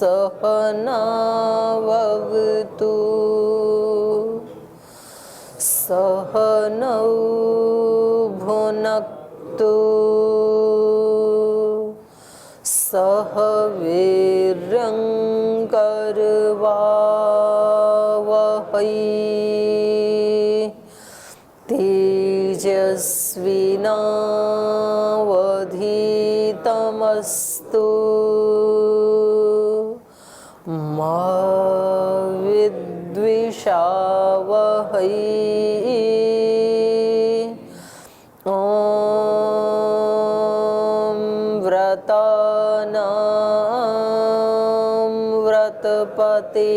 सहनाववतु सहनौ भुनक्तु सह वीर्यं करवावहै तेजस्विनावधीतमस्तु मा विद्विषावहै व्रतपते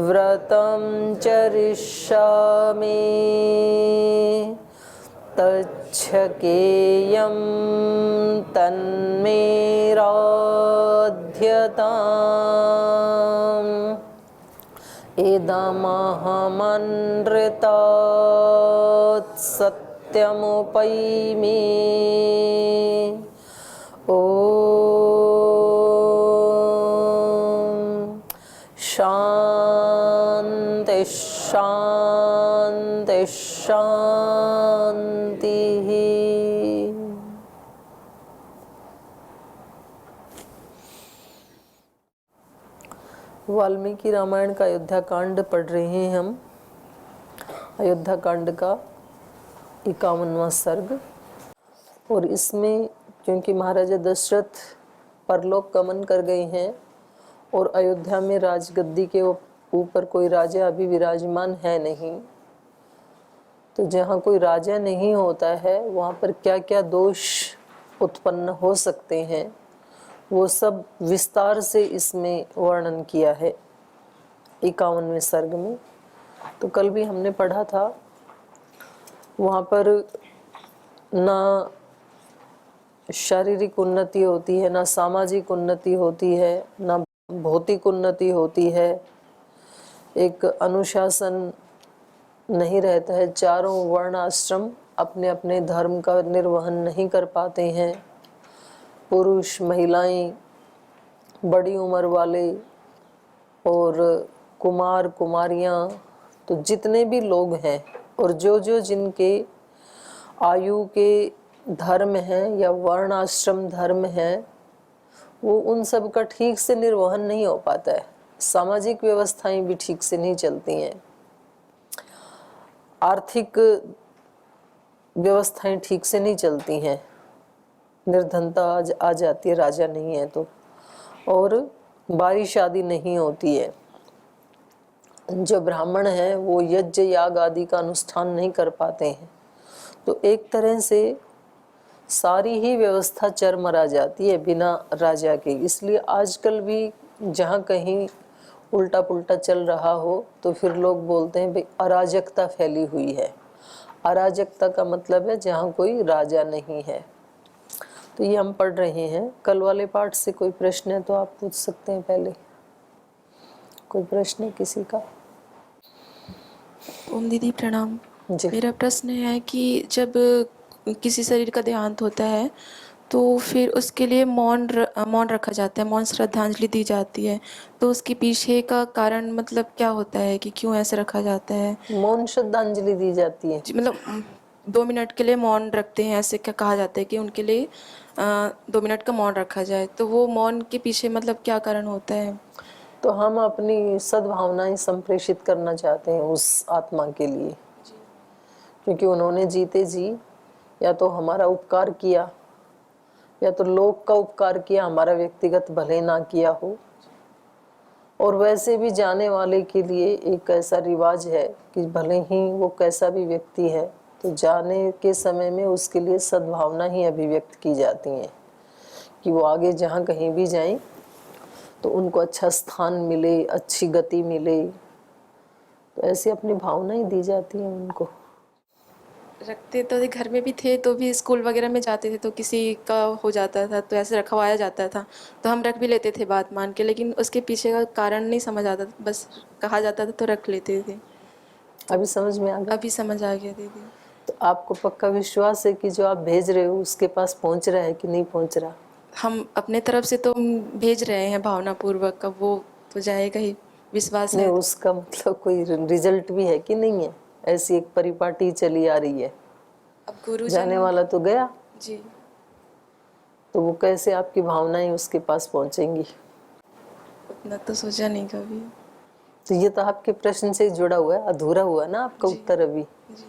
व्रतं चरिष्यामि तच्छकेयं तन्मे राध्यताम् इदमहमनृतात् सत्यमुपैमि शांति शांति शांति। वाल्मीकि रामायण का अयोध्या कांड पढ़ रहे हैं हम। अयोध्या कांड का 51वां सर्ग। और इसमें क्योंकि महाराजा दशरथ परलोक गमन कर गए हैं और अयोध्या में राजगद्दी के ऊपर कोई राजा अभी विराजमान है नहीं, तो जहाँ कोई राजा नहीं होता है वहाँ पर क्या क्या दोष उत्पन्न हो सकते हैं वो सब विस्तार से इसमें वर्णन किया है 51वें सर्ग में। तो कल भी हमने पढ़ा था, वहाँ पर ना शारीरिक उन्नति होती है, ना सामाजिक उन्नति होती है, ना भौतिक उन्नति होती है, एक अनुशासन नहीं रहता है, चारों वर्ण आश्रम अपने अपने धर्म का निर्वहन नहीं कर पाते हैं, पुरुष महिलाएं, बड़ी उम्र वाले और कुमार कुमारियां, तो जितने भी लोग हैं और जो जो जिनके आयु के धर्म हैं या वर्ण आश्रम धर्म हैं, वो उन सब का ठीक से निर्वहन नहीं हो पाता है। सामाजिक व्यवस्थाएं भी ठीक से नहीं चलती हैं, आर्थिक व्यवस्थाएं ठीक से नहीं चलती हैं, निर्धनता आ जाती है राजा नहीं है तो, और बारिश आदि नहीं होती है। जो ब्राह्मण हैं वो यज्ञ याग आदि का अनुष्ठान नहीं कर पाते हैं, तो एक तरह से सारी ही व्यवस्था चरमरा जाती है बिना राजा के। इसलिए आजकल भी जहाँ कहीं उल्टा पुल्टा चल रहा हो तो फिर लोग बोलते हैं भाई अराजकता फैली हुई है। अराजकता का मतलब है जहाँ कोई राजा नहीं है। तो ये हम पढ़ रहे हैं। कल वाले पाठ से कोई प्रश्न है तो आप पूछ सकते हैं। पहले कोई प्रश्न है किसी का? ओम दीदी प्रणाम। जी। मेरा प्रश्न है कि जब किसी शरीर का देहांत होता है तो फिर उसके लिए मौन रखा जाता है, मौन श्रद्धांजलि दी जाती है, तो उसके पीछे का कारण मतलब क्या होता है कि क्यों ऐसे रखा जाता है? मौन श्रद्धांजलि दी जाती है मतलब 2 मिनट के लिए मौन रखते हैं, ऐसे क्या कहा जाता है कि उनके लिए 2 मिनट का मौन रखा जाए, तो वो मौन के पीछे मतलब क्या कारण होता है? तो हम अपनी सद्भावनाएं संप्रेषित करना चाहते हैं उस आत्मा के लिए, क्योंकि उन्होंने जीते जी या तो हमारा उपकार किया या तो लोक का उपकार किया, हमारा व्यक्तिगत भले ना किया हो। और वैसे भी जाने वाले के लिए एक ऐसा रिवाज है कि भले ही वो कैसा भी व्यक्ति है तो जाने के समय में उसके लिए सद्भावना ही अभिव्यक्त की जाती है कि वो आगे जहाँ कहीं भी जाएं तो उनको अच्छा स्थान मिले, अच्छी गति मिले। तो ऐसी अपनी भावनाएं दी जाती हैं उनको। रखते तो घर में भी थे, तो भी स्कूल वगैरह में जाते थे तो किसी का हो जाता था तो ऐसे रखवाया जाता था, तो हम रख भी लेते थे बात मान के, लेकिन उसके पीछे का कारण नहीं समझ आता था, बस कहा जाता था तो रख लेते थे। अभी समझ में आ गया? अभी समझ आ गया दीदी। तो आपको पक्का विश्वास है कि जो आप भेज रहे हो उसके पास पहुंच रहा है कि नहीं पहुंच रहा? हम अपने तरफ से तो भेज रहे हैं भावनापूर्वक, अब वो तो जाएगा ही, विश्वास नहीं, है। उसका मतलब कोई रिजल्ट भी है कि नहीं है? ऐसी एक परिपाटी चली आ रही है, अब गुरुजन जाने वाला तो गया, जी, तो वो कैसे आपकी भावनाएं उसके पास पहुंचेंगी? उतना तो सोचा नहीं कभी। तो ये तो आपके प्रश्न से जुड़ा हुआ है, अधूरा हुआ ना आपका जी उत्तर अभी। जी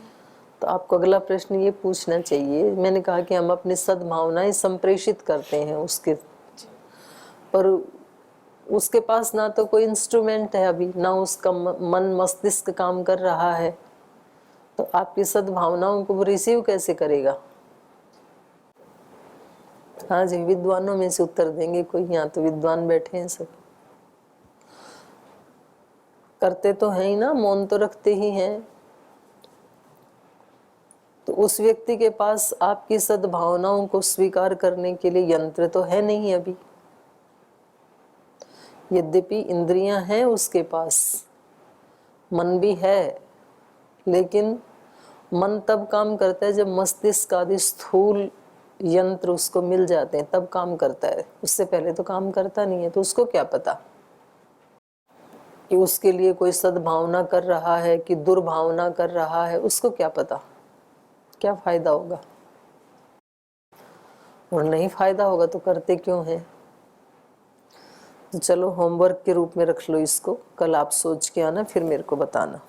तो आपको अगला प्रश्न ये पूछना चाहिए। मैंने कहा कि हम अपनी सद्भावनाएं संप्रेषित करते हैं उसके, जी पर उसके पास ना तो कोई इंस्ट्रूमेंट है अभी, ना उसका मन मस्तिष्क काम कर रहा है, तो आपकी सद्भावनाओं को वो रिसीव कैसे करेगा? हाँ जी, विद्वानों में से उत्तर देंगे कोई? यहाँ तो विद्वान बैठे हैं सब। करते तो हैं ही ना, मौन तो रखते ही हैं। तो उस व्यक्ति के पास आपकी सद्भावनाओं को स्वीकार करने के लिए यंत्र तो है नहीं अभी। यद्यपि इंद्रियां हैं उसके पास, मन भी है, लेकिन मन तब काम करता है जब मस्तिष्क आदि स्थूल यंत्र उसको मिल जाते हैं, तब काम करता है। उससे पहले तो काम करता नहीं है। तो उसको क्या पता कि उसके लिए कोई सद्भावना कर रहा है कि दुर्भावना कर रहा है? उसको क्या पता? क्या फायदा होगा? और नहीं फायदा होगा तो करते क्यों हैं? तो चलो होमवर्क के रूप में रख लो इसको, कल आप सोच के आना, फिर मेरे को बताना।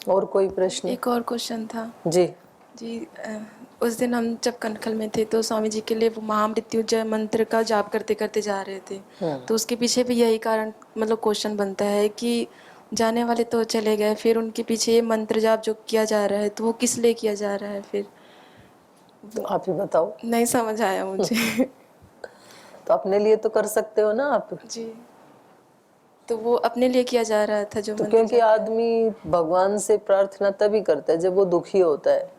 और कोई प्रश्न? एक और क्वेश्चन था जी जी। उस दिन हम जब कनखल में थे तो स्वामी जी के लिए वो महामृत्युंजय मंत्र का जाप करते करते जा रहे थे, तो उसके पीछे भी यही कारण, मतलब क्वेश्चन बनता है कि जाने वाले तो चले गए, फिर उनके पीछे ये मंत्र जाप जो किया जा रहा है तो वो किस लिए किया जा रहा है? फिर तो आप ही बताओ। नहीं समझ आया मुझे। तो अपने लिए तो कर सकते हो ना आप। जी, तो वो अपने लिए किया जा रहा था जो तो मंत्र क्योंकि जाप किया। आदमी भगवान से प्रार्थना तभी करता है जब वो दुखी होता है।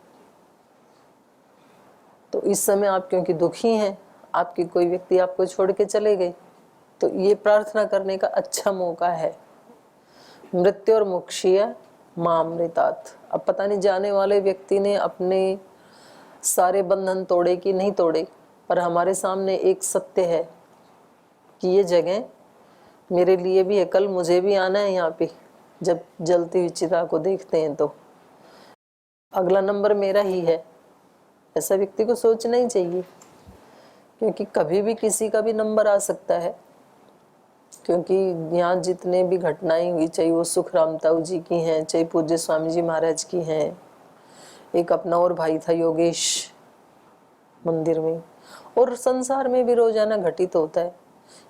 तो इस समय आप क्योंकि दुखी हैं, आपकी कोई व्यक्ति आपको छोड़ के चले गए, तो ये प्रार्थना करने का अच्छा मौका है। मृत्यु और मुक्षीय मामृतात्। अब पता नहीं जाने वाले व्यक्ति ने अपने सारे बंधन तोड़े कि नहीं तोड़े, पर हमारे सामने एक सत्य है कि ये जगह मेरे लिए भी है, कल मुझे भी आना है यहाँ पे। जब जलती हुई चिता को देखते हैं तो अगला नंबर मेरा ही है, ऐसा व्यक्ति को सोचना ही चाहिए, क्योंकि कभी भी किसी का भी नंबर आ सकता है। क्योंकि यहाँ जितने भी घटनाएं हुई, चाहे वो सुख रामताऊ जी की हैं, चाहे पूज्य स्वामी जी महाराज की हैं, एक अपना और भाई था योगेश मंदिर में, और संसार में भी रोजाना घटित होता है।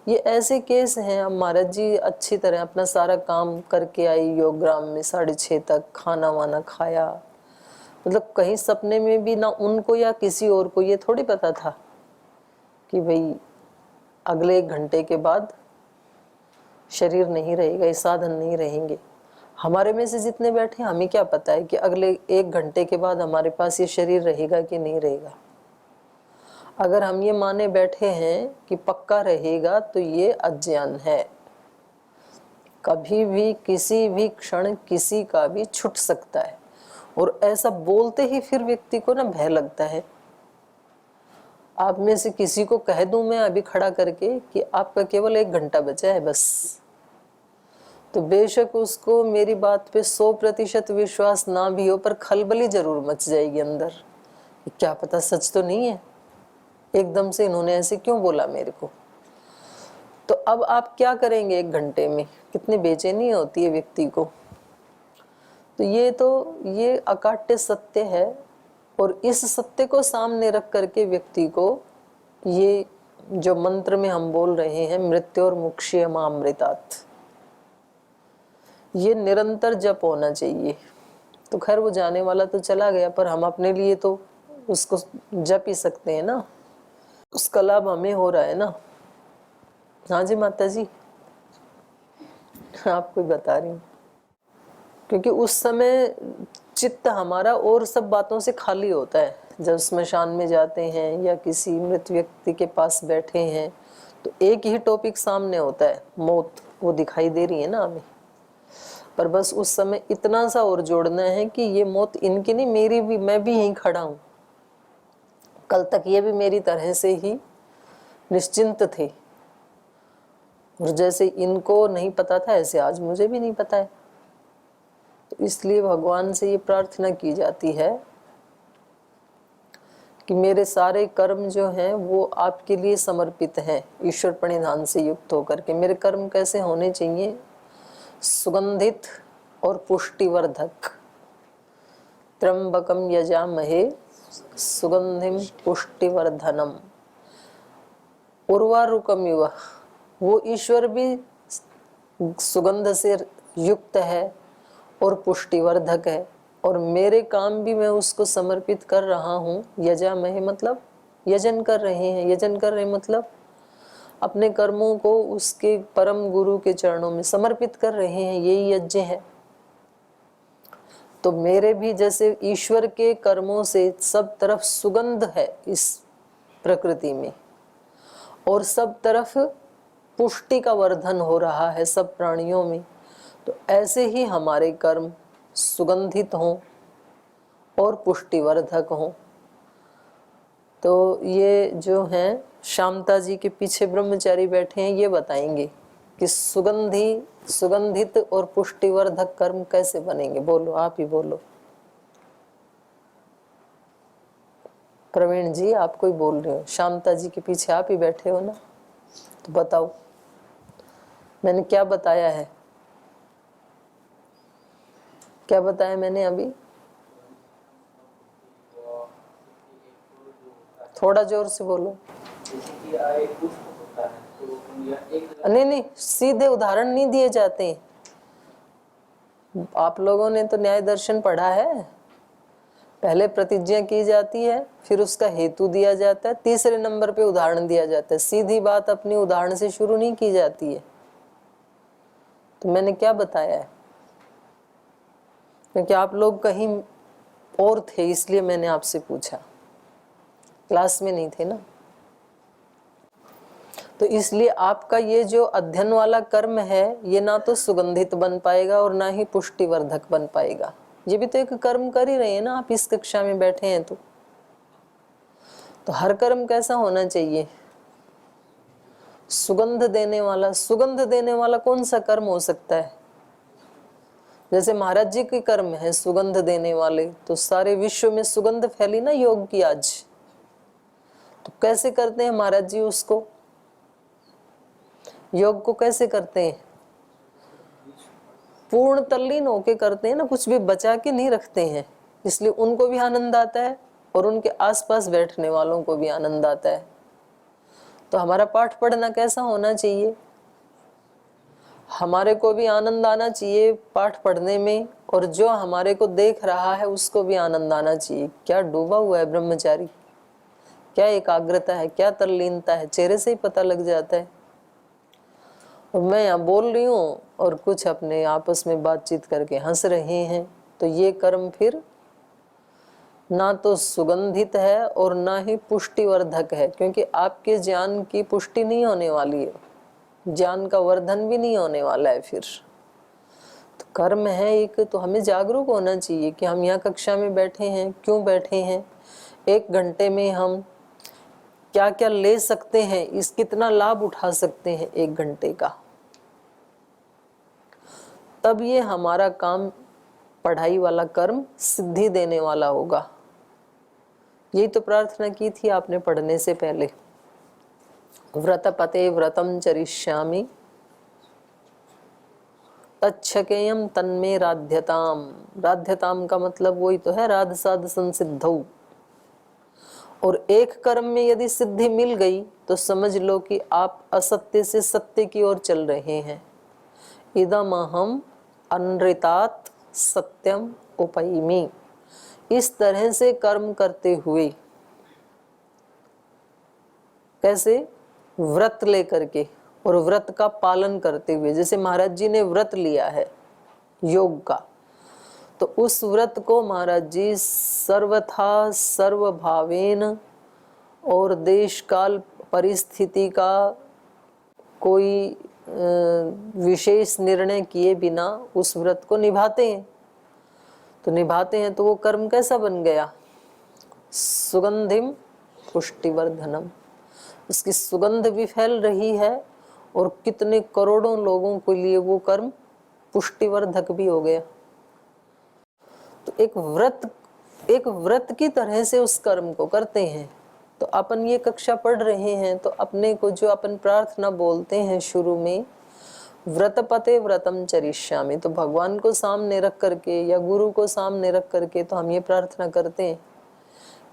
ये ऐसे केस हैं। अब महाराज जी अच्छी तरह अपना सारा काम करके आई, योगग्राम में 6:30 तक खाना वाना खाया, मतलब कहीं सपने में भी ना उनको या किसी और को ये थोड़ी पता था कि भाई अगले 1 घंटे के बाद शरीर नहीं रहेगा, ये साधन नहीं रहेंगे। हमारे में से जितने बैठे हमें क्या पता है कि अगले 1 घंटे के बाद हमारे पास ये शरीर रहेगा कि नहीं रहेगा। अगर हम ये माने बैठे हैं कि पक्का रहेगा तो ये अज्ञान है। कभी भी किसी भी क्षण किसी का भी छूट सकता है, और ऐसा बोलते ही फिर व्यक्ति को ना भय लगता है। आप में से किसी को कह दूं मैं अभी खड़ा करके कि आपका केवल 1 घंटा बचा है बस, तो बेशक उसको मेरी बात पे 100% विश्वास ना भी हो, पर खलबली जरूर मच जाएगी अंदर। क्या पता सच तो नहीं है, एकदम से इन्होंने ऐसे क्यों बोला मेरे को। तो अब आप क्या करेंगे 1 घंटे में? कितनी बेचैनी होती है व्यक्ति को। तो ये अकाट्य सत्य है, और इस सत्य को सामने रख करके व्यक्ति को ये जो मंत्र में हम बोल रहे हैं, मृत्यु और मुक्षीय मामृतात्, ये निरंतर जप होना चाहिए। तो खैर वो जाने वाला तो चला गया, पर हम अपने लिए तो उसको जप ही सकते हैं ना, उसका लाभ हमें हो रहा है ना। हाँ जी माता जी, आपको बता रही हूँ, क्योंकि उस समय चित्त हमारा और सब बातों से खाली होता है। जब स्मशान में जाते हैं या किसी मृत व्यक्ति के पास बैठे हैं, तो एक ही टॉपिक सामने होता है, मौत। वो दिखाई दे रही है ना हमें, पर बस उस समय इतना सा और जोड़ना है कि ये मौत इनकी नहीं, मेरी भी, मैं भी यहीं खड़ा हूँ। कल तक ये भी मेरी तरह से ही निश्चिंत थे। और जैसे इनको नहीं पता था ऐसे आज मुझे भी नहीं पता है। तो इसलिए भगवान से ये प्रार्थना की जाती है कि मेरे सारे कर्म जो हैं वो आपके लिए समर्पित हैं, ईश्वर प्रणिधान से युक्त होकर के। मेरे कर्म कैसे होने चाहिए? सुगंधित और पुष्टिवर्धक। त्र्यंबकम यजामहे सुगंधिम पुष्टिवर्धनम उर्वारुकम इव। वो ईश्वर भी सुगंध से युक्त है और पुष्टिवर्धक है, और मेरे काम भी मैं उसको समर्पित कर रहा हूँ। यजामहे मतलब यजन कर रहे हैं। यजन कर रहे मतलब अपने कर्मों को उसके परम गुरु के चरणों में समर्पित कर रहे हैं, यही यज्ञ है। तो मेरे भी जैसे ईश्वर के कर्मों से सब तरफ सुगंध है इस प्रकृति में, और सब तरफ पुष्टि का वर्धन हो रहा है सब प्राणियों में, तो ऐसे ही हमारे कर्म सुगंधित हों और पुष्टिवर्धक हों। तो ये जो हैं शांता जी के पीछे ब्रह्मचारी बैठे हैं, ये बताएंगे कि सुगंधित और पुष्टिवर्धक कर्म कैसे बनेंगे। बोलो, आप ही बोलो। प्रवीण जी आप कोई बोल रहे हो, शांता जी के पीछे आप ही बैठे हो ना, तो बताओ मैंने क्या बताया है? क्या बताया मैंने अभी? थोड़ा जोर से बोलो। नहीं, सीधे उदाहरण नहीं दिए जाते। आप लोगों ने तो न्याय दर्शन पढ़ा है। पहले प्रतिज्ञा की जाती है, फिर उसका हेतु दिया जाता है, तीसरे नंबर पे उदाहरण दिया जाता है। सीधी बात अपनी उदाहरण से शुरू नहीं की जाती है। तो मैंने क्या बताया है? क्योंकि आप लोग कहीं और थे इसलिए मैंने आपसे पूछा, क्लास में नहीं थे ना। तो इसलिए आपका ये जो अध्ययन वाला कर्म है ये ना तो सुगंधित बन पाएगा और ना ही पुष्टिवर्धक बन पाएगा। ये भी तो एक कर्म कर ही रहे हैं ना आप, इस कक्षा में बैठे हैं। तो हर कर्म कैसा होना चाहिए? सुगंध देने वाला। सुगंध देने वाला कौन सा कर्म हो सकता है? जैसे महाराज जी के कर्म है सुगंध देने वाले, तो सारे विश्व में सुगंध फैली ना योग की आज। तो कैसे करते हैं महाराज जी उसको? योग को कैसे करते हैं? पूर्ण तल्लीन होके करते हैं ना, कुछ भी बचा के नहीं रखते हैं। इसलिए उनको भी आनंद आता है और उनके आसपास बैठने वालों को भी आनंद आता है। तो हमारा पाठ पढ़ना कैसा होना चाहिए? हमारे को भी आनंद आना चाहिए पाठ पढ़ने में, और जो हमारे को देख रहा है उसको भी आनंद आना चाहिए। क्या डूबा हुआ है ब्रह्मचारी, क्या एकाग्रता है, क्या तल्लीनता है, चेहरे से ही पता लग जाता है। और मैं यहाँ बोल रही हूँ और कुछ अपने आपस में बातचीत करके हंस रहे हैं। तो ये कर्म फिर ना तो सुगंधित है और ना ही पुष्टिवर्धक है, क्योंकि आपके ज्ञान की पुष्टि नहीं होने वाली है, ज्ञान का वर्धन भी नहीं होने वाला है। फिर तो कर्म है एक, तो हमें जागरूक होना चाहिए कि हम यहाँ कक्षा में बैठे हैं, क्यों बैठे हैं, 1 घंटे में हम क्या क्या ले सकते हैं, इस कितना लाभ उठा सकते हैं 1 घंटे का। तब ये हमारा काम, पढ़ाई वाला कर्म सिद्धि देने वाला होगा। यही तो प्रार्थना की थी आपने पढ़ने से पहले। व्रतपते व्रतम चरिष्यामि तच्छकेयम तन्मे राध्यताम। राध्यताम का मतलब वही तो है, राध साध संसिद्धौ। और एक कर्म में यदि सिद्धि मिल गई तो समझ लो कि आप असत्य से सत्य की ओर चल रहे हैं। इदमहम अनृतात् सत्यम उपैमि। इस तरह से कर्म करते हुए, कैसे? व्रत लेकर के और व्रत का पालन करते हुए। जैसे महाराज जी ने व्रत लिया है योग का, तो उस व्रत को महाराज जी सर्वथा सर्वभावेन और देश काल परिस्थिति का कोई विशेष निर्णय किए बिना उस व्रत को निभाते हैं। तो निभाते हैं तो वो कर्म कैसा बन गया? सुगंधिम पुष्टिवर्धनम। उसकी सुगंध भी फैल रही है और कितने करोड़ों लोगों के लिए वो कर्म पुष्टिवर्धक भी हो गया। तो एक व्रत की तरह से उस कर्म को करते हैं। तो अपन ये कक्षा पढ़ रहे हैं तो अपने को जो अपन प्रार्थना बोलते हैं शुरू में, व्रतपते व्रतम चरिष्यामि, तो भगवान को सामने रख करके या गुरु को सामने रख करके तो हम ये प्रार्थना करते हैं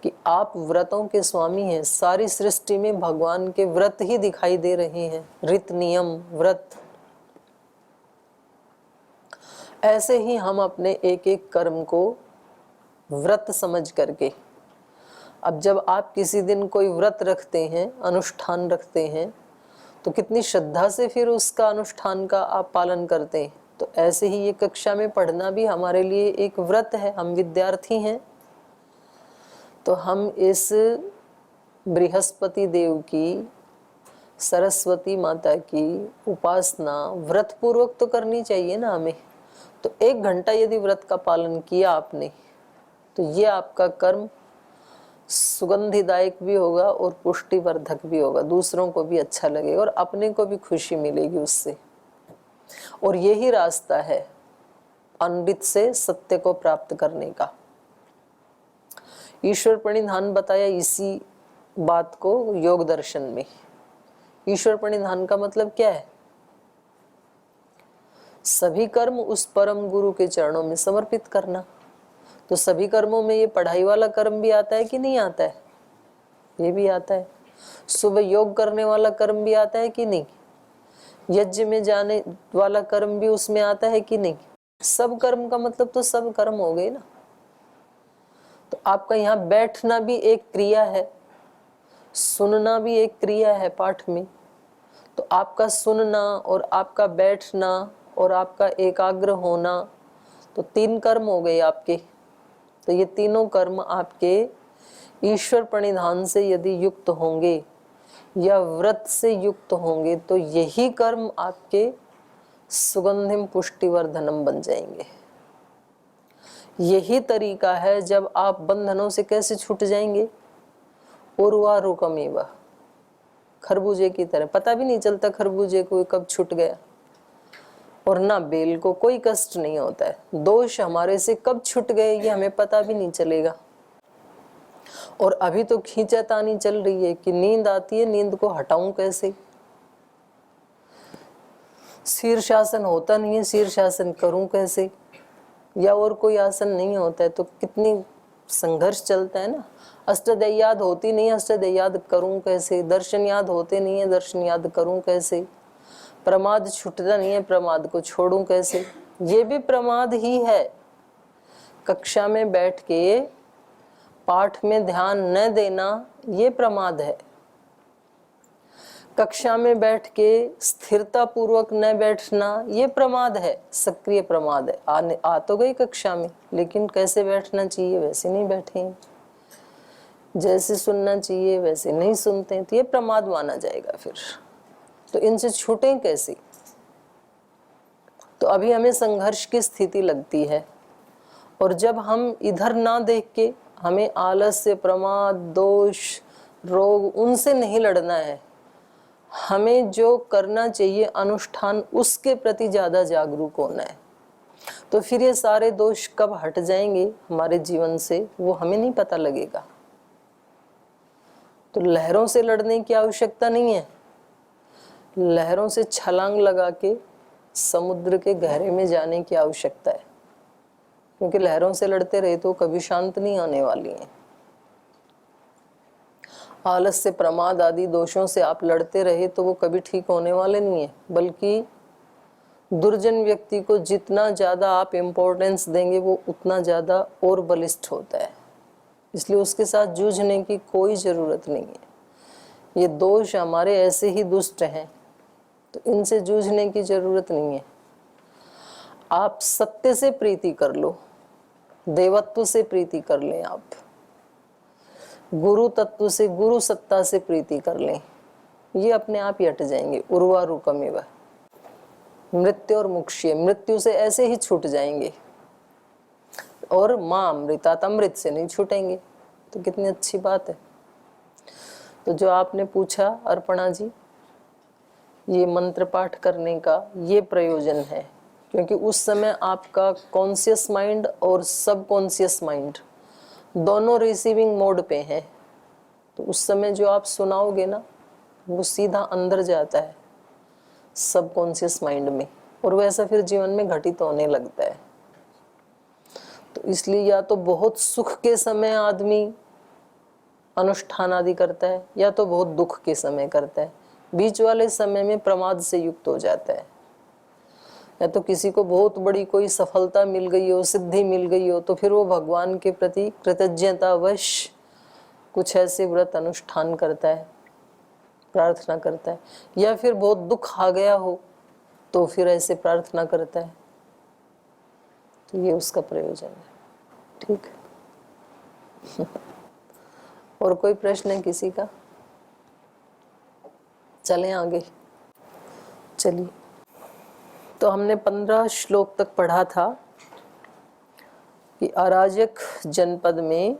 कि आप व्रतों के स्वामी हैं। सारी सृष्टि में भगवान के व्रत ही दिखाई दे रहे हैं, रीत नियम व्रत। ऐसे ही हम अपने एक एक कर्म को व्रत समझ करके, अब जब आप किसी दिन कोई व्रत रखते हैं, अनुष्ठान रखते हैं, तो कितनी श्रद्धा से फिर उसका अनुष्ठान का आप पालन करते हैं। तो ऐसे ही ये कक्षा में पढ़ना भी हमारे लिए एक व्रत है। हम विद्यार्थी हैं तो हम इस बृहस्पति देव की, सरस्वती माता की उपासना व्रत पूर्वक तो करनी चाहिए ना हमें। तो 1 घंटा यदि व्रत का पालन किया आपने तो ये आपका कर्म सुगंधिदायक भी होगा और पुष्टिवर्धक भी होगा, दूसरों को भी अच्छा लगेगा और अपने को भी खुशी मिलेगी उससे। और यही रास्ता है अमृत से सत्य को प्राप्त करने का। ईश्वर प्रणिधान बताया इसी बात को योग दर्शन में। ईश्वर प्रणिधान का मतलब क्या है? सभी कर्म उस परम गुरु के चरणों में समर्पित करना। तो सभी कर्मों में ये पढ़ाई वाला कर्म भी आता है कि नहीं आता है? ये भी आता है। सुबह योग करने वाला कर्म भी आता है कि नहीं? यज्ञ में जाने वाला कर्म भी उसमें आता है कि नहीं? सब कर्म का मतलब तो सब कर्म हो गए ना। तो आपका यहाँ बैठना भी एक क्रिया है, सुनना भी एक क्रिया है पाठ में। तो आपका सुनना और आपका बैठना और आपका एकाग्र होना, तो 3 कर्म हो गए आपके। तो ये तीनों कर्म आपके ईश्वर प्रणिधान से यदि युक्त होंगे या व्रत से युक्त होंगे तो यही कर्म आपके सुगंधिम पुष्टिवर्धनम बन जाएंगे। यही तरीका है जब आप बंधनों से कैसे छूट जाएंगे। उर्वारुकमेव, खरबूजे की तरह, पता भी नहीं चलता खरबूजे को कब छूट गया। और ना बेल को कोई कष्ट नहीं होता है, दोष हमारे से कब छूट गए ये हमें पता भी नहीं चलेगा। और अभी तो खींचातानी चल रही है कि नींद आती है, नींद को हटाऊं कैसे। शीर्षासन होता नहीं है, शीर्षासन करूं कैसे, या और कोई आसन नहीं होता है। तो कितनी संघर्ष चलता है ना। अष्टदय याद होती नहीं, अष्टदय याद करूं कैसे। दर्शन याद होते नहीं है, दर्शन याद करूं कैसे। प्रमाद छूटता नहीं है, प्रमाद को छोड़ूं कैसे। ये भी प्रमाद ही है। कक्षा में बैठ के पाठ में ध्यान न देना ये प्रमाद है। कक्षा में बैठ के स्थिरता पूर्वक न बैठना ये प्रमाद है, सक्रिय प्रमाद है। आ तो गई कक्षा में, लेकिन कैसे बैठना चाहिए वैसे नहीं बैठे, जैसे सुनना चाहिए वैसे नहीं सुनते, तो ये प्रमाद माना जाएगा फिर। तो इनसे छूटें कैसे? तो अभी हमें संघर्ष की स्थिति लगती है। और जब हम इधर ना देख के हमें आलस्य, प्रमाद, दोष, रोग, उनसे नहीं लड़ना है। हमें जो करना चाहिए अनुष्ठान, उसके प्रति ज्यादा जागरूक होना है। तो फिर ये सारे दोष कब हट जाएंगे हमारे जीवन से वो हमें नहीं पता लगेगा। तो लहरों से लड़ने की आवश्यकता नहीं है। लहरों से छलांग लगा के समुद्र के गहरे में जाने की आवश्यकता है, क्योंकि लहरों से लड़ते रहे तो कभी शांत नहीं आने वाली हैं। आलस्य, प्रमाद आदि दोषों से आप लड़ते रहे तो वो कभी ठीक होने वाले नहीं है, बल्कि दुर्जन व्यक्ति को जितना ज्यादा आप इम्पोर्टेंस देंगे वो उतना ज्यादा और बलिष्ठ होता है। इसलिए उसके साथ जूझने की कोई जरूरत नहीं है। ये दोष हमारे ऐसे ही दुष्ट हैं, तो इनसे जूझने की जरूरत नहीं है। आप सत्य से प्रीति कर लो, देवत्व से प्रीति कर लें, आप गुरु तत्व से, गुरु सत्ता से प्रीति कर लें, ये अपने आप ही हट जाएंगे। उर्वारुकमेव, मृत्यु और मुक्ष्य, मृत्यु से ऐसे ही छूट जाएंगे। और मां अमृतात, अमृत से नहीं छूटेंगे। तो कितनी अच्छी बात है। तो जो आपने पूछा अर्पणा जी, ये मंत्र पाठ करने का ये प्रयोजन है, क्योंकि उस समय आपका कॉन्शियस माइंड और सब कॉन्शियस माइंड दोनों रिसीविंग मोड पे हैं। तो उस समय जो आप सुनाओगे ना, वो सीधा अंदर जाता है सब कॉन्शियस माइंड में, और वैसा फिर जीवन में घटित होने लगता है। तो इसलिए या तो बहुत सुख के समय आदमी अनुष्ठान आदि करता है, या तो बहुत दुख के समय करता है। बीच वाले समय में प्रमाद से युक्त हो जाता है। या तो किसी को बहुत बड़ी कोई सफलता मिल गई हो, सिद्धि मिल गई हो, तो फिर वो भगवान के प्रति कृतज्ञतावश कुछ ऐसे व्रत अनुष्ठान करता है, प्रार्थना करता है। या फिर बहुत दुख आ गया हो तो फिर ऐसे प्रार्थना करता है। तो ये उसका प्रयोजन है। ठीक। और कोई प्रश्न है किसी का? चलें आगे। चलिए, तो हमने 15 श्लोक तक पढ़ा था कि अराजक जनपद में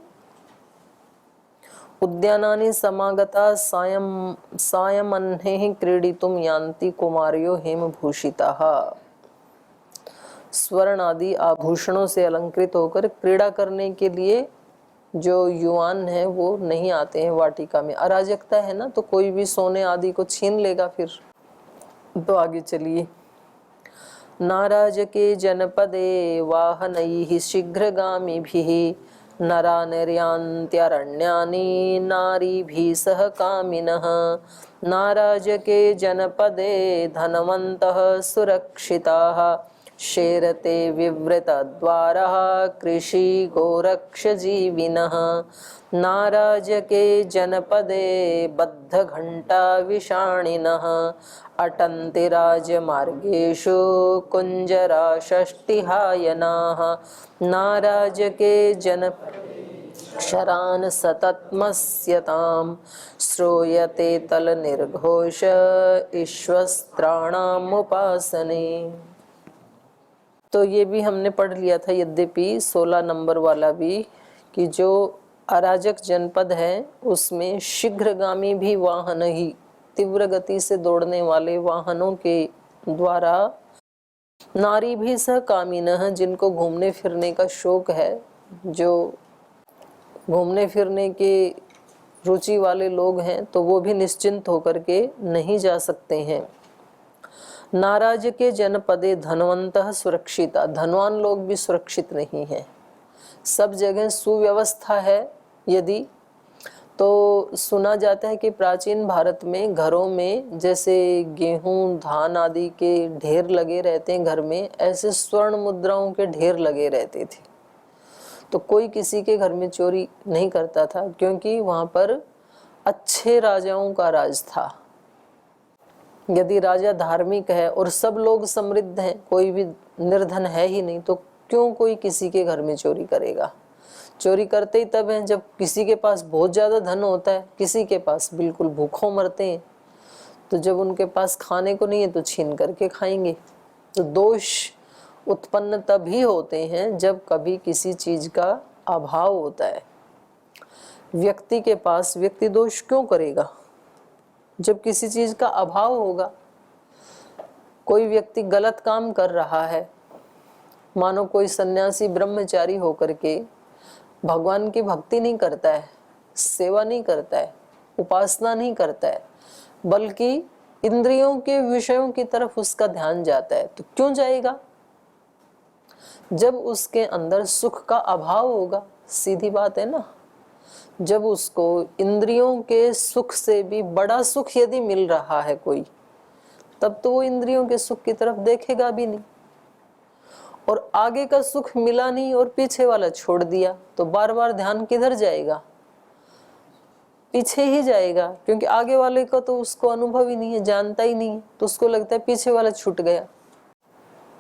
उद्यानानि समागता सायमन्हे क्रीडितुम यान्ति कुमार्यो हेमभूषिताः। स्वर्ण आदि आभूषणों से अलंकृत होकर क्रीड़ा करने के लिए जो युवान है वो नहीं आते हैं वाटिका में। अराजकता है ना, तो कोई भी सोने आदि को छीन लेगा फिर। तो आगे चलिए। नाराजके जनपदे वाहनैः शीघ्रगामिभिः नरा निर्यान्त्यरण्यानि नारीभिः सह कामिनः। नाराजके जनपदे धनवन्तः सुरक्षिताः शेरते विवृतद्वारः कृषि गोरक्षजीविनः। नाराजके जनपदे बद्धघण्टा विषाणिनः अटन्ति राजमार्गेषु कुञ्जरा षष्टिहायनाः। नाराजके क्षरान् सततमस्यतां श्रूयते तलनिर्घोष ईश्वस्त्राणामुपासने। तो ये भी हमने पढ़ लिया था, यद्यपि 16 नंबर वाला भी, कि जो अराजक जनपद है उसमें शीघ्रगामी भी वाहन ही, तीव्र गति से दौड़ने वाले वाहनों के द्वारा, नारी भी सहकामिनः, जिनको घूमने फिरने का शौक है, जो घूमने फिरने के रुचि वाले लोग हैं, तो वो भी निश्चिंत होकर के नहीं जा सकते हैं। नाराज के जनपदे धनवंतः सुरक्षिता, धनवान लोग भी सुरक्षित नहीं हैं। सब जगह सुव्यवस्था है यदि, तो सुना जाता है कि प्राचीन भारत में घरों में जैसे गेहूं धान आदि के ढेर लगे रहते हैं घर में, ऐसे स्वर्ण मुद्राओं के ढेर लगे रहते थे। तो कोई किसी के घर में चोरी नहीं करता था, क्योंकि वहां पर अच्छे राजाओं का राज था। यदि राजा धार्मिक है और सब लोग समृद्ध हैं, कोई भी निर्धन है ही नहीं, तो क्यों कोई किसी के घर में चोरी करेगा? चोरी करते ही तब हैं जब किसी के पास बहुत ज्यादा धन होता है, किसी के पास बिल्कुल भूखों मरते हैं। तो जब उनके पास खाने को नहीं है तो छीन करके खाएंगे। तो दोष उत्पन्न तभी होते हैं जब कभी किसी चीज का अभाव होता है। व्यक्ति के पास व्यक्ति दोष क्यों करेगा? जब किसी चीज का अभाव होगा। कोई व्यक्ति गलत काम कर रहा है, मानो कोई सन्यासी ब्रह्मचारी होकर के भगवान की भक्ति नहीं करता है, सेवा नहीं करता है, उपासना नहीं करता है, बल्कि इंद्रियों के विषयों की तरफ उसका ध्यान जाता है, तो क्यों जाएगा? जब उसके अंदर सुख का अभाव होगा, सीधी बात है ना। जब उसको इंद्रियों के सुख से भी बड़ा सुख यदि मिल रहा है कोई, तब तो वो इंद्रियों के सुख की तरफ देखेगा भी नहीं। और आगे का सुख मिला नहीं और पीछे वाला छोड़ दिया, तो बार बार ध्यान किधर जाएगा? पीछे ही जाएगा, क्योंकि आगे वाले का तो उसको अनुभव ही नहीं है, जानता ही नहीं है, तो उसको लगता है पीछे वाला छूट गया।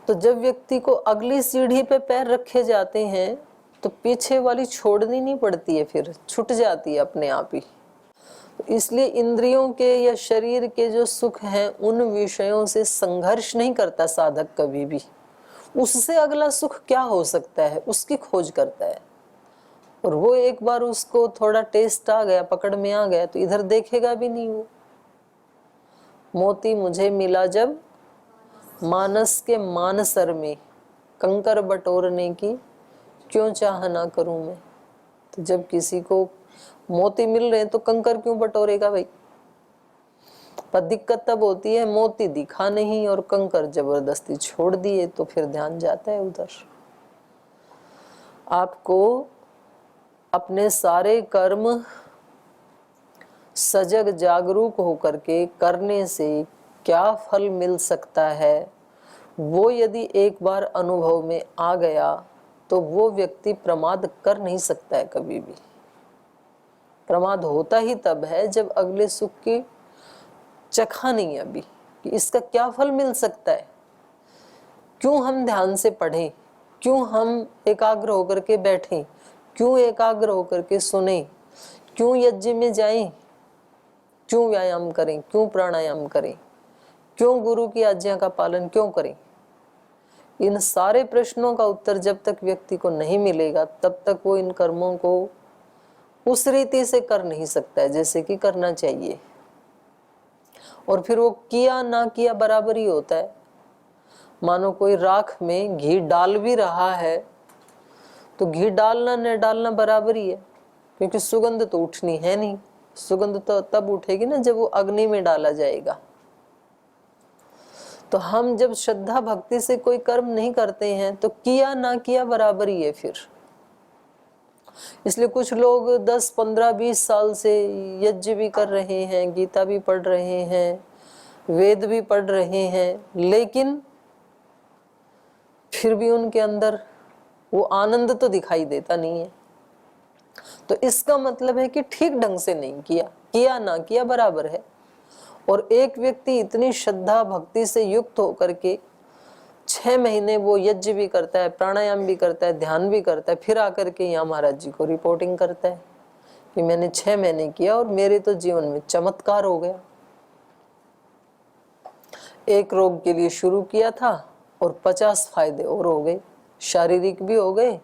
तो जब व्यक्ति को अगली सीढ़ी पे पैर रखे जाते हैं तो पीछे वाली छोड़नी नहीं पड़ती है, फिर छूट जाती है अपने आप ही। तो इसलिए इंद्रियों के या शरीर के जो सुख हैं उन विषयों से संघर्ष नहीं करता साधक कभी भी। उससे अगला सुख क्या हो सकता है उसकी खोज करता है। और वो एक बार उसको थोड़ा टेस्ट आ गया, पकड़ में आ गया, तो इधर देखेगा भी नहीं वो। मोती मुझे मिला जब मानस के मानसर में, कंकर बटोरने की क्यों चाह ना करूं मैं। तो जब किसी को मोती मिल रहे हैं तो कंकर क्यों बटोरेगा भाई। पर दिक्कत तब होती है मोती दिखा नहीं और कंकर जबरदस्ती छोड़ दिए, तो फिर ध्यान जाता है उधर। आपको अपने सारे कर्म सजग जागरूक होकर के करने से क्या फल मिल सकता है, वो यदि एक बार अनुभव में आ गया तो वो व्यक्ति प्रमाद कर नहीं सकता है कभी भी। प्रमाद होता ही तब है जब अगले सुख की चखा नहीं अभी कि इसका क्या फल मिल सकता है। क्यों हम ध्यान से पढ़ें, क्यों हम एकाग्र होकर के बैठें, क्यों एकाग्र होकर के सुने, क्यों यज्ञ में जाएं, क्यों व्यायाम करें, क्यों प्राणायाम करें, क्यों गुरु की आज्ञा का पालन क्यों करें। इन सारे प्रश्नों का उत्तर जब तक व्यक्ति को नहीं मिलेगा तब तक वो इन कर्मों को उस रीति से कर नहीं सकता है जैसे कि करना चाहिए। और फिर वो किया ना किया बराबर ही होता है। मानो कोई राख में घी डाल भी रहा है तो घी डालना न डालना बराबर ही है, क्योंकि सुगंध तो उठनी है नहीं। सुगंध तो तब उठेगी ना जब वो अग्नि में डाला जाएगा। तो हम जब श्रद्धा भक्ति से कोई कर्म नहीं करते हैं तो किया ना किया बराबर ही है फिर। इसलिए कुछ लोग 10, 15, 20 साल से यज्ञ भी कर रहे हैं, गीता भी पढ़ रहे हैं, वेद भी पढ़ रहे हैं, लेकिन फिर भी उनके अंदर वो आनंद तो दिखाई देता नहीं है। तो इसका मतलब है कि ठीक ढंग से नहीं किया, किया ना किया बराबर है। और एक व्यक्ति इतनी श्रद्धा भक्ति से युक्त होकर के 6 महीने वो यज्ञ भी करता है, प्राणायाम भी करता है, ध्यान भी करता है, फिर आकर के यहाँ महाराज जी को रिपोर्टिंग करता है कि मैंने 6 महीने किया और मेरे तो जीवन में चमत्कार हो गया। एक रोग के लिए शुरू किया था और 50 फायदे और हो गए, शारीरिक भी हो गए,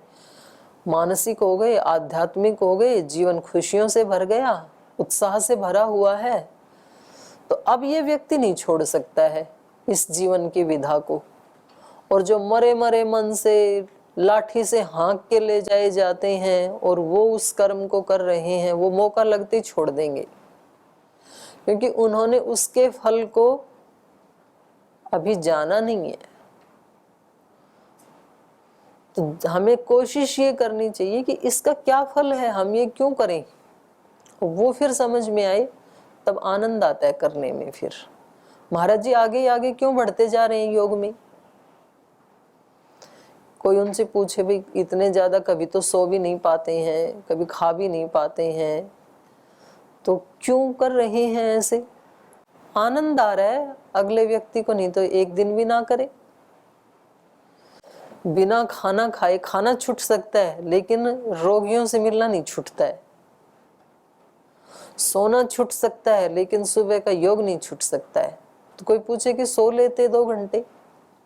मानसिक हो गए, आध्यात्मिक हो गए, जीवन खुशियों से भर गया, उत्साह से भरा हुआ है। तो अब ये व्यक्ति नहीं छोड़ सकता है इस जीवन की विधा को। और जो मरे मरे मन से लाठी से हाँक के ले जाए जाते हैं और वो उस कर्म को कर रहे हैं, वो मौका लगते ही छोड़ देंगे, क्योंकि उन्होंने उसके फल को अभी जाना नहीं है। तो हमें कोशिश ये करनी चाहिए कि इसका क्या फल है, हम ये क्यों करें, वो फिर समझ में आए तब आनंद आता है करने में। फिर महाराज जी आगे आगे क्यों बढ़ते जा रहे हैं योग में। कोई उनसे पूछे भाई इतने ज्यादा, कभी तो सो भी नहीं पाते हैं, कभी खा भी नहीं पाते हैं, तो क्यों कर रहे हैं ऐसे। आनंद आ रहा है अगले व्यक्ति को, नहीं तो एक दिन भी ना करे, बिना खाना खाए खाना छूट सकता है लेकिन रोगियों से मिलना नहीं छूटता है। सोना छूट सकता है लेकिन सुबह का योग नहीं छूट सकता है। तो कोई पूछे कि सो लेते 2 घंटे,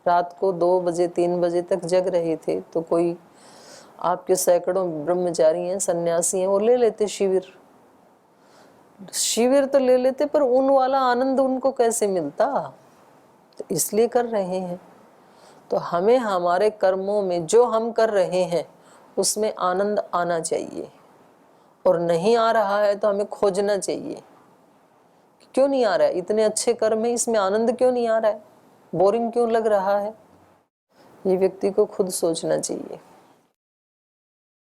रात को 2 बजे 3 बजे तक जग रहे थे, तो कोई आपके सैकड़ों ब्रह्मचारी हैं, सन्यासी हैं, वो ले लेते शिविर तो ले लेते, पर उन वाला आनंद उनको कैसे मिलता। तो इसलिए कर रहे हैं। तो हमें हमारे कर्मों में जो हम कर रहे हैं उसमें आनंद आना चाहिए, और नहीं आ रहा है तो हमें खोजना चाहिए क्यों नहीं आ रहा है। इतने अच्छे कर्म है, इसमें आनंद क्यों नहीं आ रहा है, बोरिंग क्यों लग रहा है। ये व्यक्ति को खुद सोचना चाहिए।